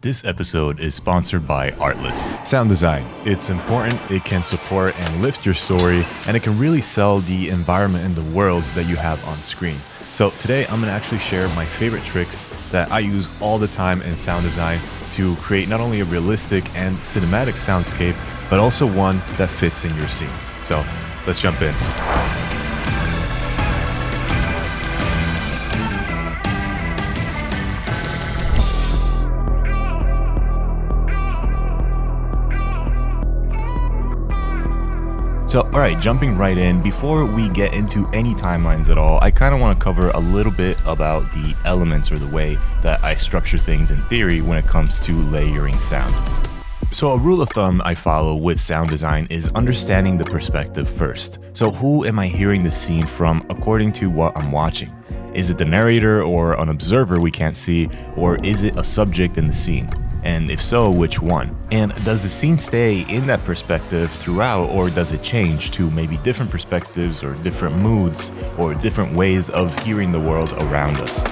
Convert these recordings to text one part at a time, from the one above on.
This episode is sponsored by Artlist. Sound design. It's important, it can support and lift your story, and it can really sell the environment and the world that you have on screen. So today I'm gonna actually share my favorite tricks that I use all the time in sound design to create not only a realistic and cinematic soundscape, but also one that fits in your scene. So let's jump in. So, all right, jumping right in, before we get into any timelines at all, I kind of want to cover a little bit about the elements or the way that I structure things in theory when it comes to layering sound. So a rule of thumb I follow with sound design is understanding the perspective first. So who am I hearing the scene from according to what I'm watching? Is it the narrator or an observer we can't see, or is it a subject in the scene? And if so, which one? And does the scene stay in that perspective throughout, or does it change to maybe different perspectives or different moods or different ways of hearing the world around us?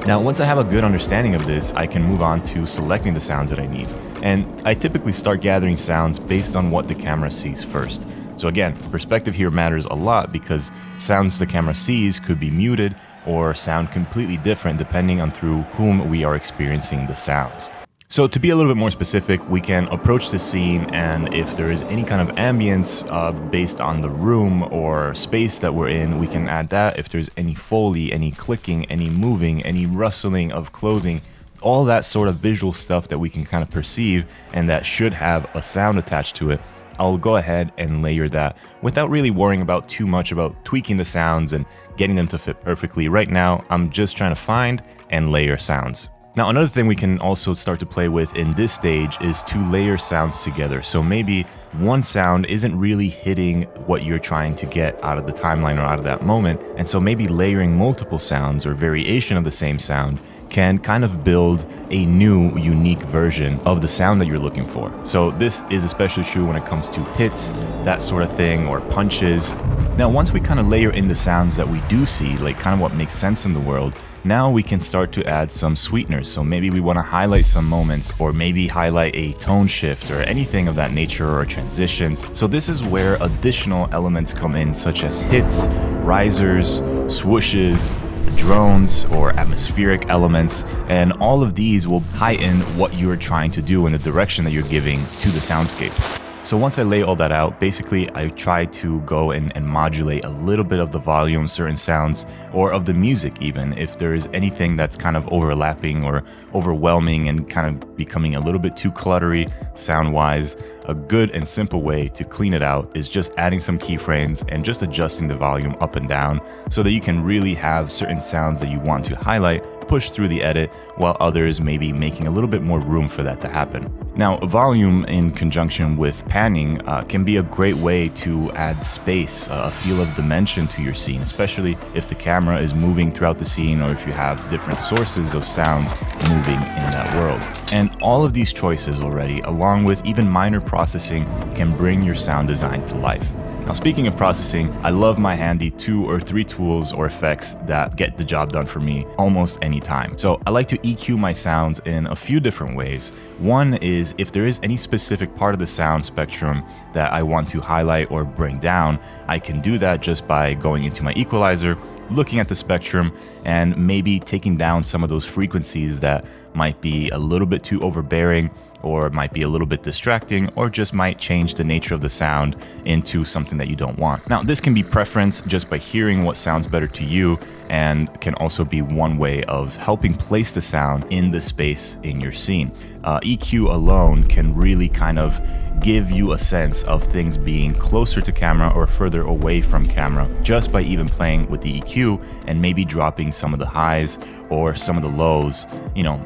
Now, once I have a good understanding of this, I can move on to selecting the sounds that I need. And I typically start gathering sounds based on what the camera sees first. So again, perspective here matters a lot because sounds the camera sees could be muted or sound completely different depending on through whom we are experiencing the sounds. So to be a little bit more specific, we can approach the scene, and if there is any kind of ambience based on the room or space that we're in, we can add that. If there's any foley, any clicking, any moving, any rustling of clothing, all that sort of visual stuff that we can kind of perceive and that should have a sound attached to it, I'll go ahead and layer that without really worrying about too much about tweaking the sounds and getting them to fit perfectly. Right now, I'm just trying to find and layer sounds. Now, another thing we can also start to play with in this stage is to layer sounds together. So maybe one sound isn't really hitting what you're trying to get out of the timeline or out of that moment. And so maybe layering multiple sounds or variation of the same sound can kind of build a new, unique version of the sound that you're looking for. So this is especially true when it comes to hits, that sort of thing, or punches. Now, once we kind of layer in the sounds that we do see, like kind of what makes sense in the world, now we can start to add some sweeteners. So maybe we want to highlight some moments, or maybe highlight a tone shift or anything of that nature, or transitions. So this is where additional elements come in, such as hits, risers, swooshes, drones, or atmospheric elements, and all of these will heighten what you're trying to do in the direction that you're giving to the soundscape. So once I lay all that out, basically I try to go and modulate a little bit of the volume, certain sounds, or of the music even, if there is anything that's kind of overlapping or overwhelming and kind of becoming a little bit too cluttery sound-wise. A good and simple way to clean it out is just adding some keyframes and just adjusting the volume up and down so that you can really have certain sounds that you want to highlight push through the edit, while others may be making a little bit more room for that to happen. Now, volume in conjunction with panning can be a great way to add space, a feel of dimension to your scene, especially if the camera is moving throughout the scene or if you have different sources of sounds moving in that world. And all of these choices already, along with even minor processing, can bring your sound design to life. Now, speaking of processing, I love my handy 2 or 3 tools or effects that get the job done for me almost any time. So I like to EQ my sounds in a few different ways. One is if there is any specific part of the sound spectrum that I want to highlight or bring down, I can do that just by going into my equalizer, looking at the spectrum, and maybe taking down some of those frequencies that might be a little bit too overbearing, or might be a little bit distracting, or just might change the nature of the sound into something that you don't want. Now, this can be preference just by hearing what sounds better to you, and can also be one way of helping place the sound in the space in your scene. EQ alone can really kind of give you a sense of things being closer to camera or further away from camera just by even playing with the EQ and maybe dropping some of the highs or some of the lows,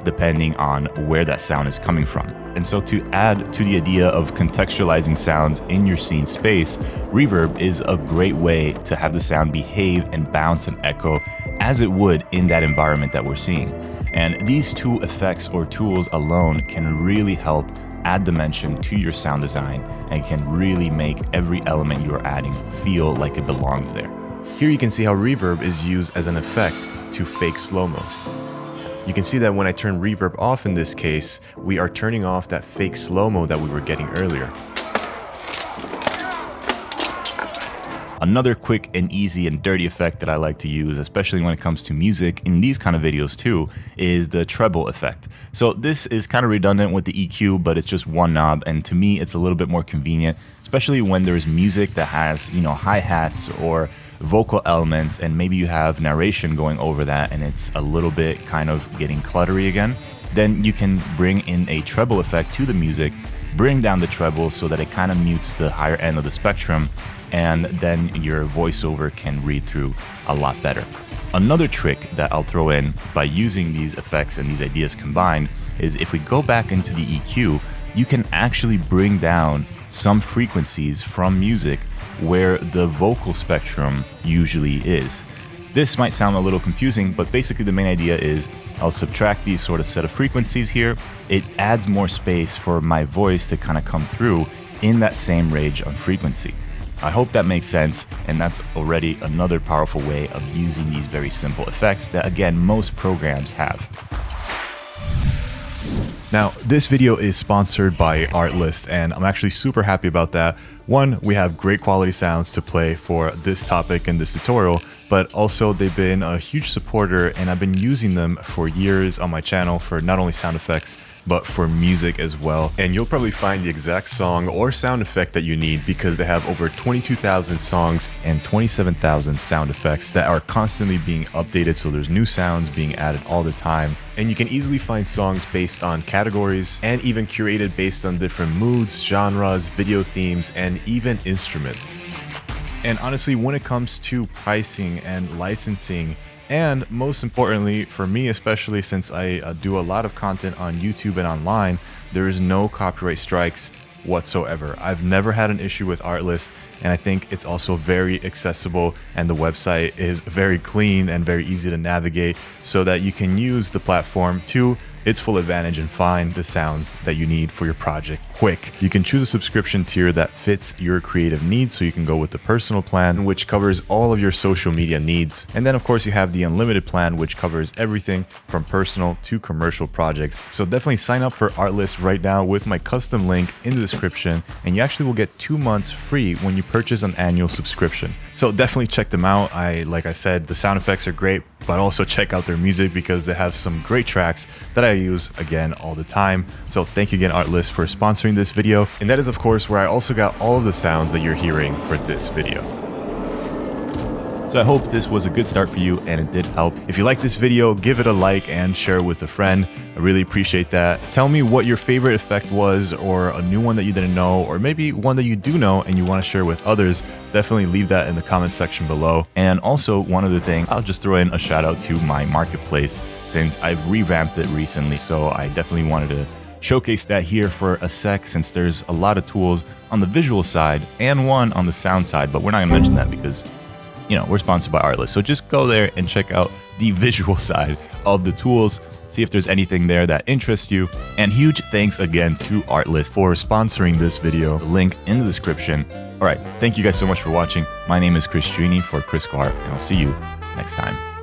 depending on where that sound is coming from. And so to add to the idea of contextualizing sounds in your scene space, reverb is a great way to have the sound behave and bounce and echo as it would in that environment that we're seeing. And these two effects or tools alone can really help add dimension to your sound design and can really make every element you're adding feel like it belongs there. Here you can see how reverb is used as an effect to fake slow-mo. You can see that when I turn reverb off in this case, we are turning off that fake slow-mo that we were getting earlier. Another quick and easy and dirty effect that I like to use, especially when it comes to music in these kind of videos too, is the treble effect. So this is kind of redundant with the EQ, but it's just one knob, and to me it's a little bit more convenient, especially when there's music that has, you know, hi-hats or vocal elements, and maybe you have narration going over that and it's a little bit kind of getting cluttery again. Then you can bring in a treble effect to the music, bring down the treble so that it kind of mutes the higher end of the spectrum, and then your voiceover can read through a lot better. Another trick that I'll throw in by using these effects and these ideas combined is if we go back into the EQ, you can actually bring down some frequencies from music where the vocal spectrum usually is. This might sound a little confusing, but basically the main idea is I'll subtract these sort of set of frequencies here. It adds more space for my voice to kind of come through in that same range of frequency. I hope that makes sense, and that's already another powerful way of using these very simple effects that, again, most programs have. Now, this video is sponsored by Artlist, and I'm actually super happy about that. One, we have great quality sounds to play for this topic in this tutorial, but also they've been a huge supporter, and I've been using them for years on my channel for not only sound effects, but for music as well. And you'll probably find the exact song or sound effect that you need because they have over 22,000 songs and 27,000 sound effects that are constantly being updated, so there's new sounds being added all the time. And you can easily find songs based on categories and even curated based on different moods, genres, video themes, and even instruments. And honestly, when it comes to pricing and licensing, and most importantly, for me especially, since I do a lot of content on YouTube and online, there is no copyright strikes whatsoever. I've never had an issue with Artlist, and I think it's also very accessible, and the website is very clean and very easy to navigate so that you can use the platform to its full advantage and find the sounds that you need for your project quick. You can choose a subscription tier that fits your creative needs, so you can go with the personal plan, which covers all of your social media needs. And then of course you have the unlimited plan, which covers everything from personal to commercial projects. So definitely sign up for Artlist right now with my custom link in the description, and you actually will get 2 months free when you purchase an annual subscription. So definitely check them out. Like I said, the sound effects are great, but also check out their music because they have some great tracks that I use again all the time. So thank you again, Artlist, for sponsoring this video. And that is of course where I also got all of the sounds that you're hearing for this video. So I hope this was a good start for you and it did help. If you like this video, give it a like and share it with a friend. I really appreciate that. Tell me what your favorite effect was, or a new one that you didn't know, or maybe one that you do know and you want to share with others. Definitely leave that in the comment section below. And also, one other thing, I'll just throw in a shout out to my marketplace since I've revamped it recently. So I definitely wanted to showcase that here for a sec, since there's a lot of tools on the visual side and one on the sound side, but we're not gonna mention that because, you know, we're sponsored by Artlist. So just go there and check out the visual side of the tools, see if there's anything there that interests you. And huge thanks again to Artlist for sponsoring this video. The link in the description. All right, thank you guys so much for watching. My name is Chris for Kriscoart, and I'll see you next time.